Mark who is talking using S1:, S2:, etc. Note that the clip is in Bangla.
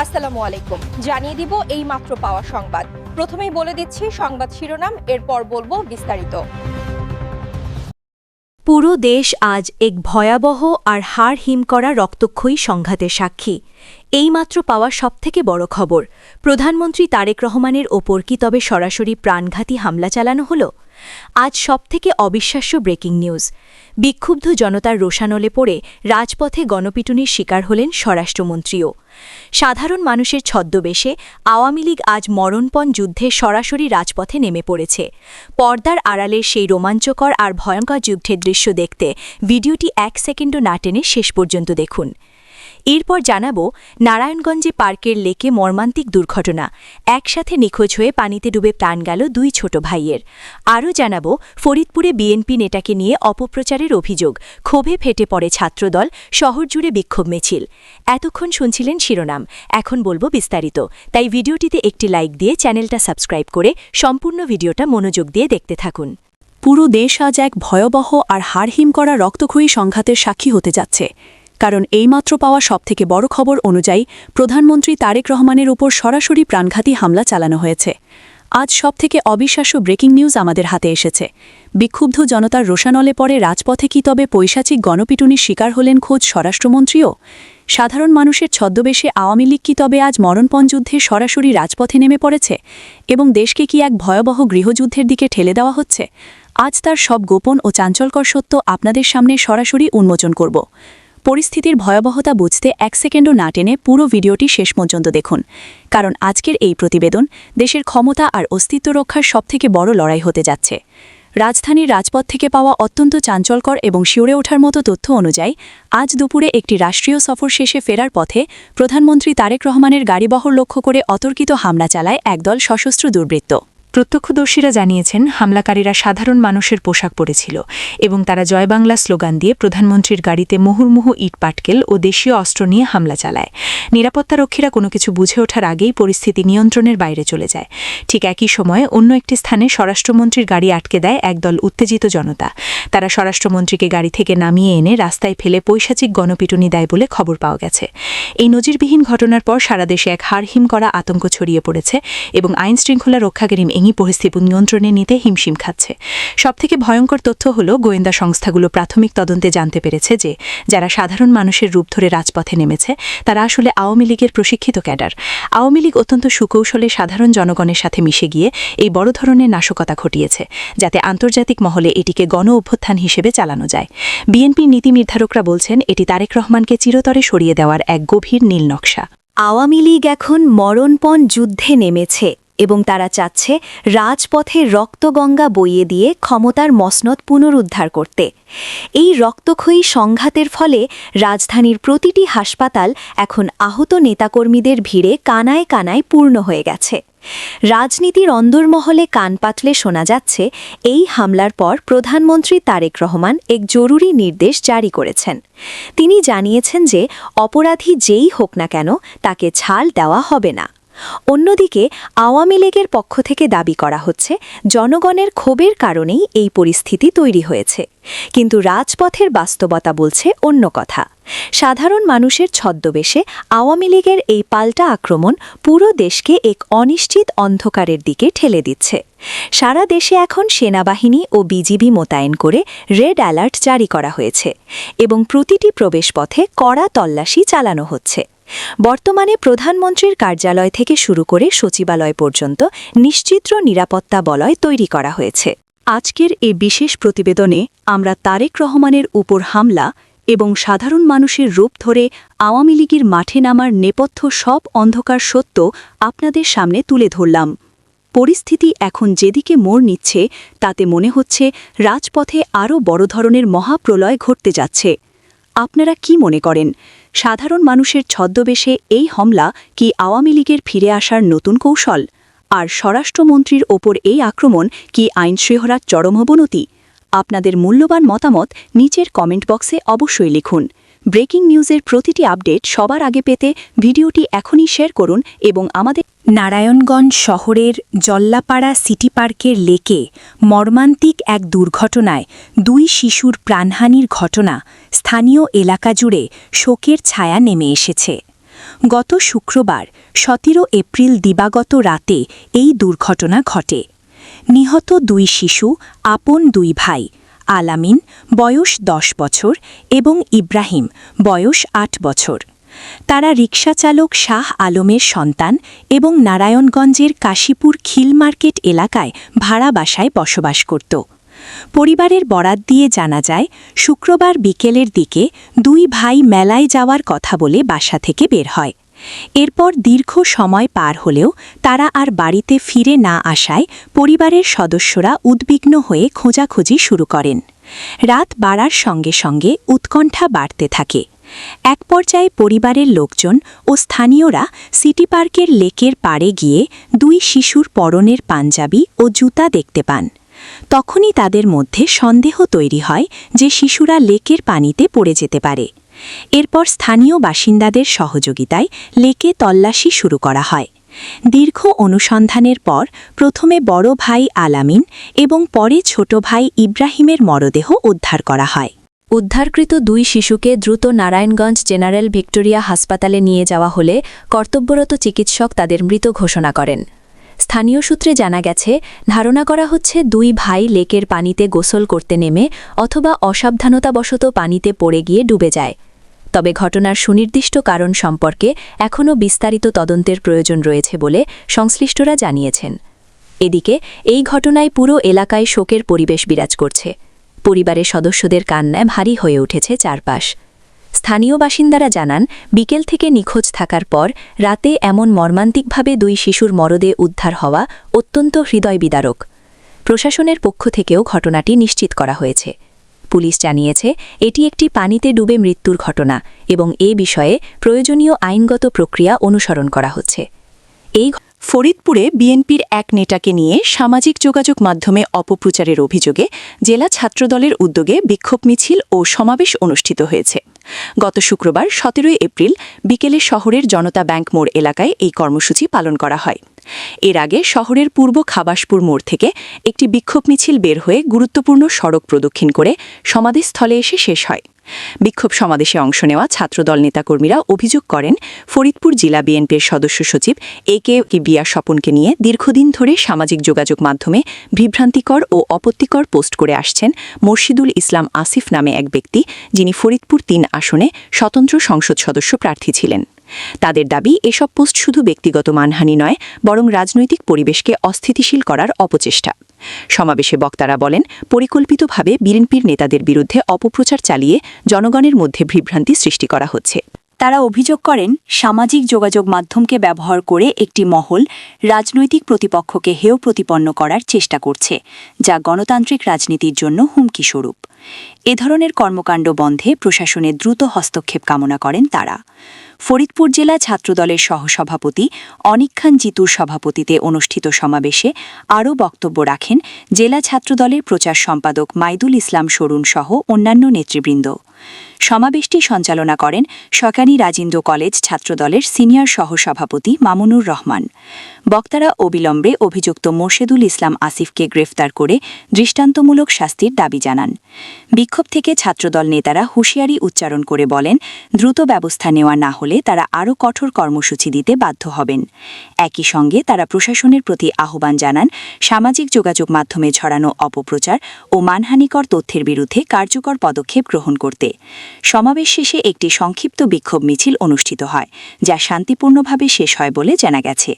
S1: আসসালামু আলাইকুম। জানিয়ে দিব এই মাত্র পাওয়া সংবাদ। প্রথমেই বলে দিচ্ছি সংবাদ শিরোনাম, এরপর বলবো বিস্তারিত।
S2: পুরো দেশ আজ এক ভয়াবহ আর হাড় হিম করা রক্তক্ষয়ী সংঘাতের সাক্ষী। এইমাত্র পাওয়া সবথেকে বড় খবর, প্রধানমন্ত্রী তারেক রহমানের ওপর কি তবে সরাসরি প্রাণঘাতী হামলা চালানো হল? আজ সবথেকে অবিশ্বাস্য ব্রেকিং নিউজ। বিক্ষুব্ধ জনতার রোষানলে পড়ে রাজপথে গণপিটুনির শিকার হলেন স্বরাষ্ট্রমন্ত্রীও। সাধারণ মানুষের ছদ্মবেশে আওয়ামী লীগ আজ মরণপণ যুদ্ধে সরাসরি রাজপথে নেমে পড়েছে। পর্দার আড়ালের সেই রোমাঞ্চকর আর ভয়ঙ্কর যুদ্ধের দৃশ্য দেখতে ভিডিওটি 1 সেকেন্ডও না টেনে শেষ পর্যন্ত দেখুন। এরপর জানাবো নারায়ণগঞ্জে পার্কের লেকে মর্মান্তিক দুর্ঘটনা, একসাথে নিখোঁজ হয়ে পানিতে ডুবে প্রাণ গেল 2 ছোট ভাইয়ের। আরও জানাবো ফরিদপুরে বিএনপি নেতাকে নিয়ে অপপ্রচারের অভিযোগ, ক্ষোভে ফেটে পড়ে ছাত্রদল, শহর জুড়ে বিক্ষোভ মিছিল। এতক্ষণ শুনছিলেন শিরোনাম, এখন বলবো বিস্তারিত। তাই ভিডিওটিতে একটি লাইক দিয়ে চ্যানেলটা সাবস্ক্রাইব করে সম্পূর্ণ ভিডিওটা মনোযোগ দিয়ে দেখতে থাকুন।
S3: পুরো দেশ আজ এক ভয়াবহ আর হাড়হিম করা রক্তক্ষয়ী সংঘাতের সাক্ষী হতে যাচ্ছে। কারণ এইমাত্র পাওয়া সবথেকে বড় খবর অনুযায়ী প্রধানমন্ত্রী তারেক রহমানের উপর সরাসরি প্রাণঘাতী হামলা চালানো হয়েছে। আজ সবথেকে অবিশ্বাস্য ব্রেকিং নিউজ আমাদের হাতে এসেছে। বিক্ষুব্ধ জনতার রোষানলে পড়ে রাজপথে কি তবে পৈশাচিক গণপিটুনির শিকার হলেন খোদ স্বরাষ্ট্রমন্ত্রীও? সাধারণ মানুষের ছদ্মবেশে আওয়ামী লীগ কি তবে আজ মরণপণ যুদ্ধে সরাসরি রাজপথে নেমে পড়েছে এবং দেশকে কি এক ভয়াবহ গৃহযুদ্ধের দিকে ঠেলে দেওয়া হচ্ছে? আজ তার সব গোপন ও চাঞ্চল্যকর সত্য আপনাদের সামনে সরাসরি উন্মোচন করব। পরিস্থিতির ভয়াবহতা বুঝতে 1 সেকেন্ডও না টেনে পুরো ভিডিওটি শেষ পর্যন্ত দেখুন, কারণ আজকের এই প্রতিবেদন দেশের ক্ষমতা আর অস্তিত্ব রক্ষার সবথেকে বড় লড়াই হতে যাচ্ছে। রাজধানীর রাজপথ থেকে পাওয়া অত্যন্ত চাঞ্চল্যকর এবং শিউরে ওঠার মতো তথ্য অনুযায়ী আজ দুপুরে একটি রাষ্ট্রীয় সফর শেষে ফেরার পথে প্রধানমন্ত্রী তারেক রহমানের গাড়িবহর লক্ষ্য করে অতর্কিত হামলা চালায় একদল সশস্ত্র দুর্বৃত্ত। প্রত্যক্ষদর্শীরা জানিয়েছেন হামলাকারীরা সাধারণ মানুষের পোশাক পরেছিল এবং তারা জয় বাংলা স্লোগান দিয়ে প্রধানমন্ত্রীর গাড়িতে মুহুর্মুহু ইট পাটকেল ও দেশীয় অস্ত্র নিয়ে হামলা চালায়। নিরাপত্তারক্ষীরা কোনো কিছু বুঝে ওঠার আগেই পরিস্থিতি নিয়ন্ত্রণের বাইরে চলে যায়। ঠিক একই সময়ে অন্য একটি স্থানে স্বরাষ্ট্রমন্ত্রীর গাড়ি আটকে দেয় একদল উত্তেজিত জনতা। তারা স্বরাষ্ট্রমন্ত্রীকে গাড়ি থেকে নামিয়ে এনে রাস্তায় ফেলে পৈশাচিক গণপিটুনি দেয় বলে খবর পাওয়া গেছে। এই নজিরবিহীন ঘটনার পর সারা দেশে এক হাড়হিম করা আতঙ্ক ছড়িয়ে পড়েছে এবং আইনশৃঙ্খলা রক্ষাকারী এই পরিস্থিতি নিয়ন্ত্রণে নিতে হিমশিম খাচ্ছে। সবথেকে ভয়ঙ্কর তথ্য হল গোয়েন্দা সংস্থাগুলো প্রাথমিক তদন্তে জানতে পেরেছে যে যারা সাধারণ মানুষের রূপ ধরে রাজপথে নেমেছে তারা আসলে আওয়ামী লীগের প্রশিক্ষিত ক্যাডার। আওয়ামী লীগ অত্যন্ত সুকৌশলে সাধারণ জনগণের সাথে মিশে গিয়ে এই বড় ধরনের নাশকতা ঘটিয়েছে, যাতে আন্তর্জাতিক মহলে এটিকে গণ অভ্যুত্থান হিসেবে চালানো যায়। বিএনপির নীতি নির্ধারকরা বলছেন এটি তারেক রহমানকে চিরতরে সরিয়ে দেওয়ার এক গভীর নীল নকশা।
S2: আওয়ামী লীগ এখন মরণপণ যুদ্ধে নেমেছে এবং তারা চাচ্ছে রাজপথে রক্তগঙ্গা বইয়ে দিয়ে ক্ষমতার মসনদ পুনরুদ্ধার করতে। এই রক্তক্ষয়ী সংঘাতের ফলে রাজধানীর প্রতিটি হাসপাতাল এখন আহত নেতাকর্মীদের ভিড়ে কানায় কানায় পূর্ণ হয়ে গেছে। রাজনীতির অন্দরমহলে কান পাতলে শোনা যাচ্ছে এই হামলার পর প্রধানমন্ত্রী তারেক রহমান এক জরুরি নির্দেশ জারি করেছেন। তিনি জানিয়েছেন যে অপরাধী যেই হোক না কেন তাকে ছাড় দেওয়া হবে না। অন্যদিকে আওয়ামী লীগের পক্ষ থেকে দাবি করা হচ্ছে জনগণের ক্ষোভের কারণেই এই পরিস্থিতি তৈরি হয়েছে, কিন্তু রাজপথের বাস্তবতা বলছে অন্য কথা। সাধারণ মানুষের ছদ্মবেশে আওয়ামী লীগের এই পাল্টা আক্রমণ পুরো দেশকে এক অনিশ্চিত অন্ধকারের দিকে ঠেলে দিচ্ছে। সারা দেশে এখন সেনাবাহিনী ও বিজিবি মোতায়েন করে রেড অ্যালার্ট জারি করা হয়েছে এবং প্রতিটি প্রবেশপথে কড়া তল্লাশি চালানো হচ্ছে। বর্তমানে প্রধানমন্ত্রীর কার্যালয় থেকে শুরু করে সচিবালয় পর্যন্ত নিশ্চিত নিরাপত্তা বলয় তৈরি করা হয়েছে।
S3: আজকের এই বিশেষ প্রতিবেদনে আমরা তারেক রহমানের উপর হামলা এবং সাধারণ মানুষের রূপ ধরে আওয়ামী লীগের মাঠে নামার নেপথ্য সব অন্ধকার সত্য আপনাদের সামনে তুলে ধরলাম। পরিস্থিতি এখন যেদিকে মোড় নিচ্ছে তাতে মনে হচ্ছে রাজপথে আরও বড় ধরনের মহাপ্রলয় ঘটতে যাচ্ছে। আপনারা কি মনে করেন, সাধারণ মানুষের ছদ্মবেশে এই হামলা কি আওয়ামী লীগের ফিরে আসার নতুন কৌশল? আর স্বরাষ্ট্রমন্ত্রীর ওপর এই আক্রমণ কি আইনশৃঙ্খলার চরম অবনতি? আপনাদের মূল্যবান মতামত নিচের কমেন্ট বক্সে অবশ্যই লিখুন। ব্রেকিং নিউজের প্রতিটি আপডেট সবার আগে পেতে ভিডিওটি এখনই শেয়ার করুন এবং আমাদের
S2: নারায়ণগঞ্জ শহরের জল্লাপাড়া সিটি পার্কের লেকে মর্মান্তিক এক দুর্ঘটনায় 2 শিশুর প্রাণহানির ঘটনা স্থানীয় এলাকা জুড়ে শোকের ছায়া নেমে এসেছে।
S3: গত শুক্রবার 17 এপ্রিল দিবাগত রাতে এই দুর্ঘটনা ঘটে। নিহত 2 শিশু আপন 2 ভাই, আলামিন বয়স 10 বছর এবং ইব্রাহিম বয়স 8 বছর। তারা রিকশাচালক শাহ আলমের সন্তান এবং নারায়ণগঞ্জের কাশীপুর খিল মার্কেট এলাকায় ভাড়া বাসায় বসবাস করত। পরিবারের বরাত দিয়ে জানা যায়, শুক্রবার বিকেলের দিকে 2 ভাই মেলায় যাওয়ার কথা বলে বাসা থেকে বের হয়। এরপর দীর্ঘ সময় পার হলেও তারা আর বাড়িতে ফিরে না আসায় পরিবারের সদস্যরা উদ্বিগ্ন হয়ে খোঁজাখুঁজি শুরু করেন। রাত বাড়ার সঙ্গে সঙ্গে উৎকণ্ঠা বাড়তে থাকে। এক পর্যায়ে পরিবারের লোকজন ও স্থানীয়রা সিটি পার্কের লেকের পাড়ে গিয়ে 2 শিশুর পরনের পাঞ্জাবি ও জুতা দেখতে পান। তখনই তাদের মধ্যে সন্দেহ তৈরি হয় যে শিশুরা লেকের পানিতে পড়ে যেতে পারে। এরপর স্থানীয় বাসিন্দাদের সহযোগিতায় লেকে তল্লাশি শুরু করা হয়। দীর্ঘ অনুসন্ধানের পর প্রথমে বড় ভাই আলামিন এবং পরে ছোট ভাই ইব্রাহিমের মরদেহ উদ্ধার করা হয়।
S2: উদ্ধারকৃত 2 শিশুকে দ্রুত নারায়ণগঞ্জ জেনারেল ভিক্টোরিয়া হাসপাতালে নিয়ে যাওয়া হলে কর্তব্যরত চিকিৎসক তাদের মৃত ঘোষণা করেন। স্থানীয় সূত্রে জানা গেছে, ধারণা করা হচ্ছে 2 ভাই লেকের পানিতে গোসল করতে নেমে অথবা অসাবধানতাবশত পানিতে পড়ে গিয়ে ডুবে যায়। তবে ঘটনার সুনির্দিষ্ট কারণ সম্পর্কে এখনও বিস্তারিত তদন্তের প্রয়োজন রয়েছে বলে সংশ্লিষ্টরা জানিয়েছেন। এদিকে এই ঘটনায় পুরো এলাকায় শোকের পরিবেশ বিরাজ করছে। পরিবারের সদস্যদের কান্নায় ভারী হয়ে উঠেছে চারপাশ। স্থানীয় বাসিন্দারা জানান, বিকেল থেকে নিখোঁজ থাকার পর রাতে এমন মর্মান্তিকভাবে 2 শিশুর মরদেহ উদ্ধার হওয়া অত্যন্ত হৃদয়বিদারক। প্রশাসনের পক্ষ থেকেও ঘটনাটি নিশ্চিত করা হয়েছে। পুলিশ জানিয়েছে, এটি একটি পানিতে ডুবে মৃত্যুর ঘটনা এবং এ বিষয়ে প্রয়োজনীয় আইনগত প্রক্রিয়া অনুসরণ করা হচ্ছে।
S3: ফরিদপুরে বিএনপির এক নেতাকে নিয়ে সামাজিক যোগাযোগ মাধ্যমে অপপ্রচারের অভিযোগে জেলা ছাত্রদলের উদ্যোগে বিক্ষোভ মিছিল ও সমাবেশ অনুষ্ঠিত হয়েছে। গত শুক্রবার 17 এপ্রিল বিকেলে শহরের জনতা ব্যাংক মোড় এলাকায় এই কর্মসূচি পালন করা হয়। এর আগে শহরের পূর্ব খাবাসপুর মোড় থেকে একটি বিক্ষোভ মিছিল বের হয়ে গুরুত্বপূর্ণ সড়ক প্রদক্ষিণ করে সমাধিস্থলে এসে শেষ হয়। বিক্ষোভ সমাবেশে অংশ নেওয়া ছাত্রদল নেতাকর্মীরা অভিযোগ করেন, ফরিদপুর জেলা বিএনপির সদস্য সচিব একে বিয়া স্বপনকে নিয়ে দীর্ঘদিন ধরে সামাজিক যোগাযোগ মাধ্যমে বিভ্রান্তিকর ও আপত্তিকর পোস্ট করে আসছেন মোর্শিদুল ইসলাম আসিফ নামে এক ব্যক্তি, যিনি ফরিদপুর 3 আসনে স্বতন্ত্র সংসদ সদস্য প্রার্থী ছিলেন। তাদের দাবি, এসব পোস্ট শুধু ব্যক্তিগত মানহানি নয়, বরং রাজনৈতিক পরিবেশকে অস্থিতিশীল করার অপচেষ্টা। সমাবেশে বক্তারা বলেন, পরিকল্পিতভাবে বিএনপির নেতাদের বিরুদ্ধে অপপ্রচার চালিয়ে জনগণের মধ্যে বিভ্রান্তি সৃষ্টি করা হচ্ছে।
S4: তারা অভিযোগ করেন, সামাজিক যোগাযোগ মাধ্যমকে ব্যবহার করে একটি মহল রাজনৈতিক প্রতিপক্ষকে হেয় প্রতিপন্ন করার চেষ্টা করছে, যা গণতান্ত্রিক রাজনীতির জন্য হুমকিস্বরূপ। এ ধরনের কর্মকাণ্ড বন্ধে প্রশাসনের দ্রুত হস্তক্ষেপ কামনা করেন তারা। ফরিদপুর জেলা ছাত্রদলের সহসভাপতি অনিক খান জিতুর সভাপতিতে অনুষ্ঠিত সমাবেশে আরও বক্তব্য রাখেন জেলা ছাত্রদলের প্রচার সম্পাদক মাইদুল ইসলাম সরুন সহ অন্যান্য নেতৃবৃন্দ। সমাবেশটি সঞ্চালনা করেন সকানি রাজিন্দ্র কলেজ ছাত্রদলের সিনিয়র সহসভাপতি মামুনুর রহমান। বক্তারা অবিলম্বে অভিযুক্ত মোর্শেদুল ইসলাম আসিফকে গ্রেফতার করে দৃষ্টান্তমূলক শাস্তির দাবি জানান। বিক্ষোভ থেকে ছাত্রদল নেতারা হুঁশিয়ারি উচ্চারণ করে বলেন, দ্রুত ব্যবস্থা নেওয়া না হলে তারা আরও কঠোর কর্মসূচি দিতে বাধ্য হবেন। একই সঙ্গে তারা প্রশাসনের প্রতি আহ্বান জানান, সামাজিক যোগাযোগ মাধ্যমে ছড়ানো অপপ্রচার ও মানহানিকর তথ্যের বিরুদ্ধে কার্যকর পদক্ষেপ গ্রহণ করতে। সমাবেশ শেষে একটি সংক্ষিপ্ত বিক্ষোভ মিছিল অনুষ্ঠিত হয়, যা শান্তিপূর্ণভাবে শেষ হয় বলে জানা গেছে।